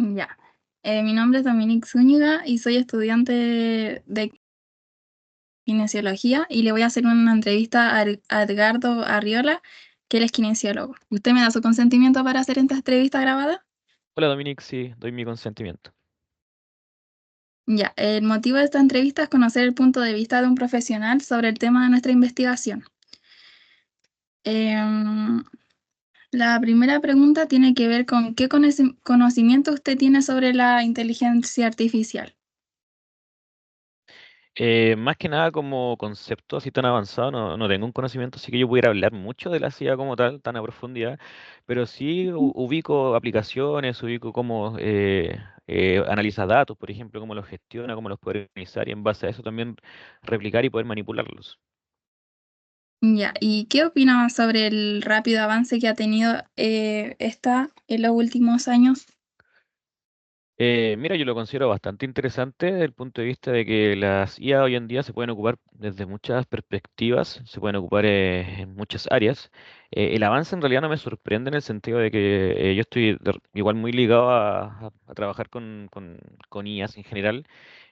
Ya. Mi nombre es Dominique Zúñiga y soy estudiante de kinesiología y le voy a hacer una entrevista a Edgardo Arriola, que él es kinesiólogo. ¿Usted me da su consentimiento para hacer esta entrevista grabada? Hola Dominic, sí, doy mi consentimiento. Ya. El motivo de esta entrevista es conocer el punto de vista de un profesional sobre el tema de nuestra investigación. Em, la primera pregunta tiene que ver con qué conocimiento usted tiene sobre la inteligencia artificial. Más que nada como concepto así tan avanzado, no tengo un conocimiento así que yo pudiera hablar mucho de la CIA como tal, tan a profundidad, pero sí ubico aplicaciones, ubico cómo analiza datos, por ejemplo, cómo los gestiona, cómo los puede organizar y en base a eso también replicar y poder manipularlos. Ya, ¿y qué opinas sobre el rápido avance que ha tenido esta en los últimos años? Mira, yo lo considero bastante interesante desde el punto de vista de que las IA hoy en día se pueden ocupar desde muchas perspectivas, se pueden ocupar en muchas áreas. El avance en realidad no me sorprende en el sentido de que yo estoy igual muy ligado a trabajar con IAs en general,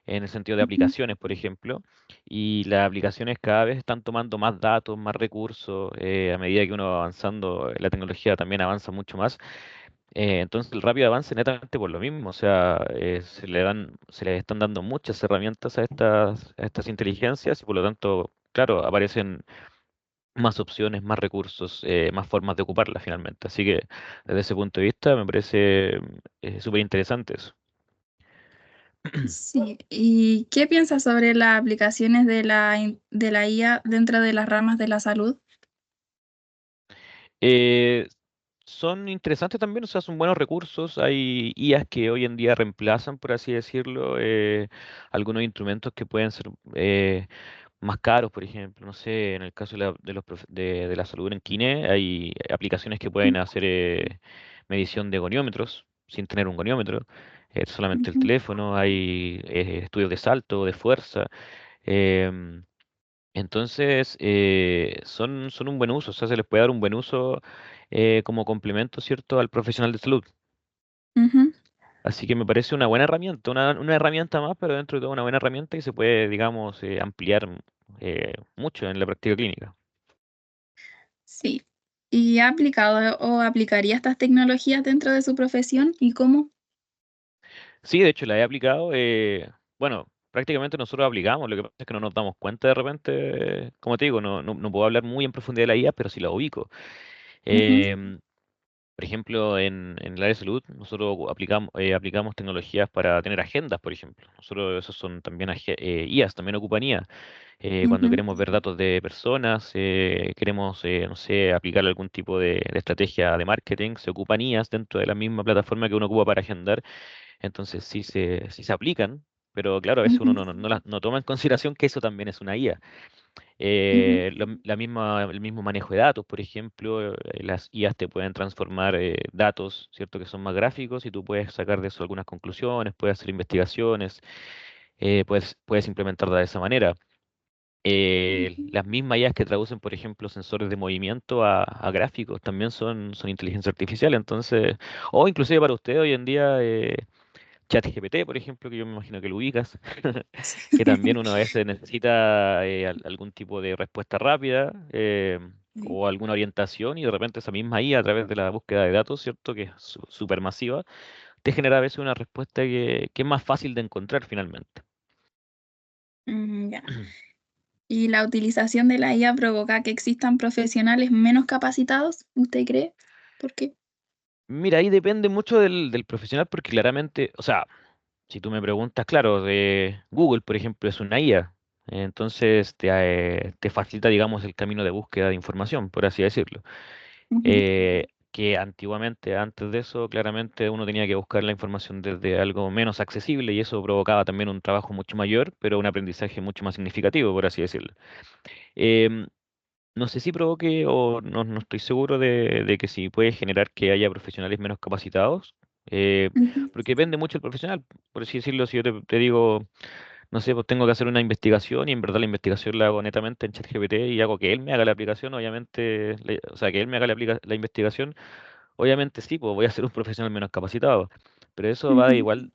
en el sentido de Ujú. aplicaciones, por ejemplo, y las aplicaciones cada vez están tomando más datos, más recursos, a medida que uno va avanzando, la tecnología también avanza mucho más. Entonces el rápido avance netamente por lo mismo, o sea, se le están dando muchas herramientas a estas inteligencias y por lo tanto, claro, aparecen más opciones, más recursos, más formas de ocuparlas finalmente. Así que desde ese punto de vista me parece súper interesante eso. Sí, ¿y qué piensas sobre las aplicaciones de de la IA dentro de las ramas de la salud? Eh, Son interesantes también, o sea, son buenos recursos. Hay IAs que hoy en día reemplazan, por así decirlo, algunos instrumentos que pueden ser más caros, por ejemplo. No sé, en el caso de la salud en Kine, hay aplicaciones que pueden hacer medición de goniómetros sin tener un goniómetro, solamente el Ujú. teléfono. Hay estudios de salto, de fuerza. em, entonces, son un buen uso, o sea, se les puede dar un buen uso como complemento, ¿cierto?, al profesional de salud. Ujú. Así que me parece una buena herramienta, una herramienta más, pero dentro de todo una buena herramienta y se puede, digamos, ampliar mucho en la práctica clínica. Sí. ¿Y ha aplicado o aplicaría estas tecnologías dentro de su profesión y cómo? Sí, de hecho, la he aplicado. Bueno, prácticamente nosotros aplicamos, lo que pasa es que no nos damos cuenta de repente, como te digo, no puedo hablar muy en profundidad de la IA, pero sí la ubico. Ujú. Em, Por ejemplo, en el área de salud, nosotros aplicamos tecnologías para tener agendas, por ejemplo. Nosotros, esos son también IAs, también ocupan IA. Cuando Ujú. queremos ver datos de personas, queremos, no sé, aplicar algún tipo de estrategia de marketing, se ocupan IAs dentro de la misma plataforma que uno ocupa para agendar. Entonces sí se aplican, pero claro, a veces uno Ujú. no toma en consideración que eso también es una IA. Ujú. El mismo manejo de datos, por ejemplo, las IAs te pueden transformar datos, ¿cierto? Que son más gráficos y tú puedes sacar de eso algunas conclusiones, puedes hacer investigaciones, puedes implementarla de esa manera. Ujú. Las mismas IAs que traducen, por ejemplo, sensores de movimiento a gráficos también son inteligencia artificial. Entonces, o inclusive para usted hoy en día, ChatGPT, por ejemplo, que yo me imagino que lo ubicas, que también uno a veces necesita algún tipo de respuesta rápida Sí. o alguna orientación y de repente esa misma IA a través de la búsqueda de datos, ¿cierto? Que es súper masiva, te genera a veces una respuesta que es más fácil de encontrar finalmente. Ya. ¿Y la utilización de la IA provoca que existan profesionales menos capacitados? ¿Usted cree? ¿Por qué? Mira, ahí depende mucho del profesional porque claramente, o sea, si tú me preguntas, claro, de Google, por ejemplo, es una IA. Entonces te facilita, digamos, el camino de búsqueda de información, por así decirlo. Ujú. Que antiguamente, antes de eso, claramente uno tenía que buscar la información desde algo menos accesible y eso provocaba también un trabajo mucho mayor, pero un aprendizaje mucho más significativo, por así decirlo. Em, no sé si provoque o no estoy seguro de que si puede generar que haya profesionales menos capacitados, eh, Ujú. porque depende mucho del profesional. Por así decirlo, si yo te digo, no sé, pues tengo que hacer una investigación y en verdad la investigación la hago netamente en ChatGPT y hago que él me haga la aplicación, obviamente, o sea, que él me haga la investigación. Obviamente sí, pues voy a ser un profesional menos capacitado, Pero eso va de Ujú. igual,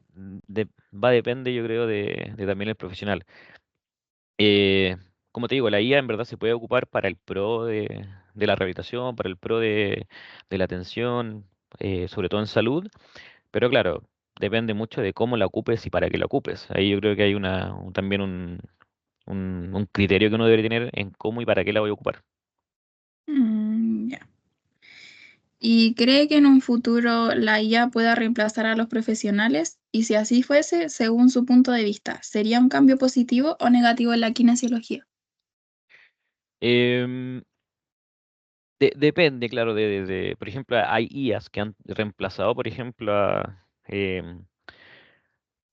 va depende, yo creo, de también el profesional. Eh, Como te digo, la IA en verdad se puede ocupar para el pro de la rehabilitación, para el pro de la atención, sobre todo en salud, pero claro, depende mucho de cómo la ocupes y para qué la ocupes. Ahí yo creo que hay también un criterio que uno debe tener en cómo y para qué la voy a ocupar. Ya. ¿Y cree que en un futuro la IA pueda reemplazar a los profesionales? Y si así fuese, según su punto de vista, ¿sería un cambio positivo o negativo en la kinesiología? Em, Depende, claro, por ejemplo, hay IAs que han reemplazado, por ejemplo,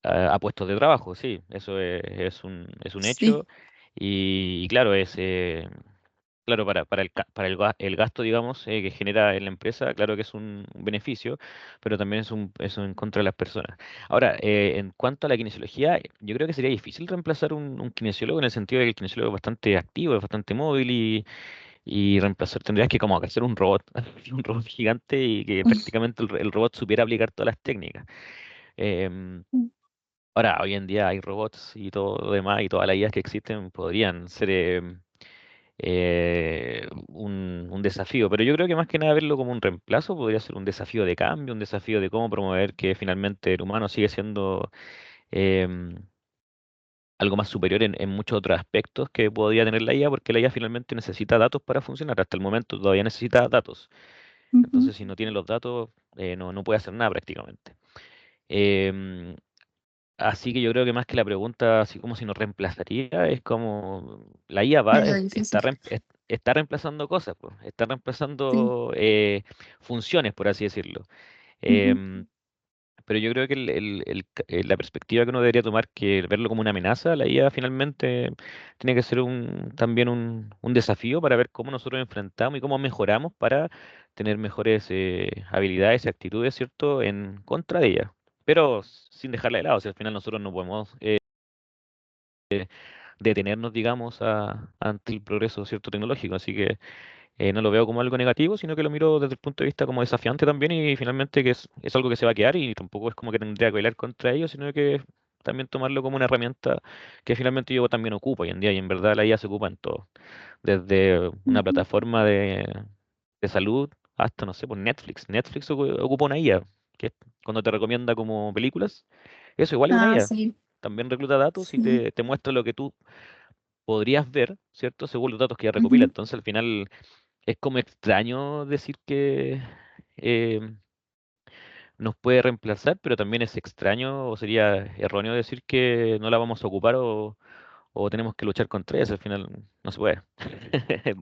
a puestos de trabajo, sí, eso es un Sí. hecho. Y claro, claro, para el gasto, digamos, que genera en la empresa, claro que es un beneficio, pero también es en contra de las personas. Ahora, en cuanto a la kinesiología, yo creo que sería difícil reemplazar un kinesiólogo en el sentido de que el kinesiólogo es bastante activo, es bastante móvil y reemplazar tendrías que como hacer un robot, un robot gigante y que prácticamente el robot supiera aplicar todas las técnicas. Em, Ahora, hoy en día hay robots y todo lo demás y todas las IAs que existen podrían ser un desafío, pero yo creo que más que nada verlo como un reemplazo podría ser un desafío de cambio, un desafío de cómo promover que finalmente el humano sigue siendo em, algo más superior en muchos otros aspectos que podría tener la IA, porque la IA finalmente necesita datos para funcionar. Hasta el momento todavía necesita datos. Ujú. Entonces, si no tiene los datos, no puede hacer nada prácticamente. Em, Así que yo creo que más que la pregunta, así como si nos reemplazaría, es como la IA Medio difícil. está reemplazando cosas, pues, está Sí. reemplazando funciones, por así decirlo. Ujú. Em, pero yo creo que la perspectiva que uno debería tomar, que verlo como una amenaza, la IA finalmente tiene que ser también un desafío para ver cómo nosotros enfrentamos y cómo mejoramos para tener mejores habilidades y actitudes, ¿cierto?, en contra de ella. Pero sin dejarla de lado, si al final nosotros no podemos detenernos, digamos, ante el progreso, ¿cierto?, tecnológico. Así que no lo veo como algo negativo, sino que lo miro desde el punto de vista como desafiante también y finalmente que es algo que se va a quedar y tampoco es como que tendría que pelear contra ello, sino que también tomarlo como una herramienta que finalmente yo también ocupo hoy en día y en verdad la IA se ocupa en todo, desde una Ujú. plataforma de salud hasta, no sé, por Netflix. Netflix ocupa una IA, que es cuando te recomienda como películas, eso igual es una Ah, IA. sí. También recluta datos y Sí. te muestra lo que tú podrías ver, ¿cierto? Según los datos que ella recopila. Ujú. Entonces, al final, es como extraño decir que eh, nos puede reemplazar, pero también es extraño o sería erróneo decir que no la vamos a ocupar o tenemos que luchar contra eso. Al final no se puede.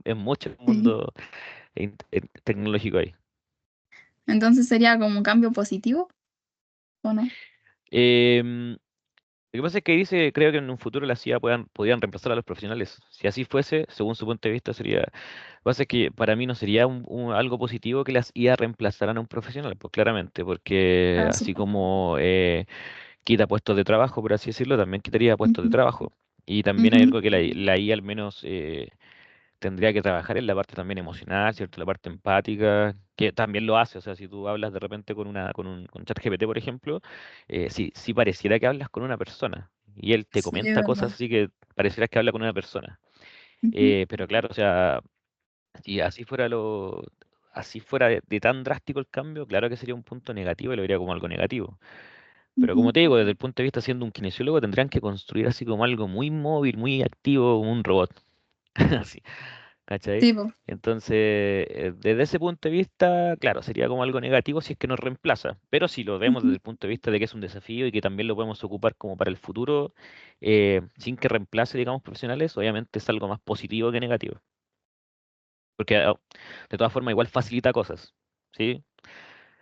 Es mucho el Sí. mundo tecnológico ahí. Entonces sería como un cambio positivo, ¿o no? Em, lo que pasa es que dice, creo que en un futuro las IA podrían reemplazar a los profesionales. Si así fuese, según su punto de vista, sería. Lo que pasa es que para mí no sería algo positivo que las IA reemplazaran a un profesional, pues claramente, porque Ah, sí, así po. como quita puestos de trabajo, por así decirlo, también quitaría puestos de Ujú. trabajo. Y también hay Ujú. algo que la IA al menos tendría que trabajar en la parte también emocional, ¿cierto? La parte empática, que también lo hace. O sea, si tú hablas de repente con ChatGPT, por ejemplo, sí pareciera que hablas con una persona. Y él te Sí, es comenta verdad. cosas así que pareciera que habla con una persona. Ujú. Pero claro, o sea, si así fuera de tan drástico el cambio, claro que sería un punto negativo y lo vería como algo negativo. Pero como Ujú. te digo, desde el punto de vista siendo un kinesiólogo, tendrían que construir así como algo muy móvil, muy activo, como un robot. Así, ¿cachai? Sí, po. Entonces, desde ese punto de vista, claro, sería como algo negativo si es que nos reemplaza. Pero si lo vemos desde Ujú. el punto de vista de que es un desafío y que también lo podemos ocupar como para el futuro, sin que reemplace, digamos, profesionales, obviamente es algo más positivo que negativo. Porque de todas formas igual facilita cosas, ¿sí?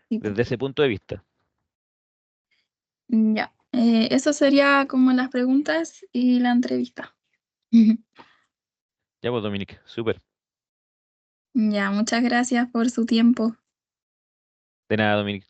Sí, po. Desde ese punto de vista. Ya. Eso sería como las preguntas y la entrevista. Ujú. Ya pues, Dominic, súper. Ya, muchas gracias por su tiempo. De nada, Dominic.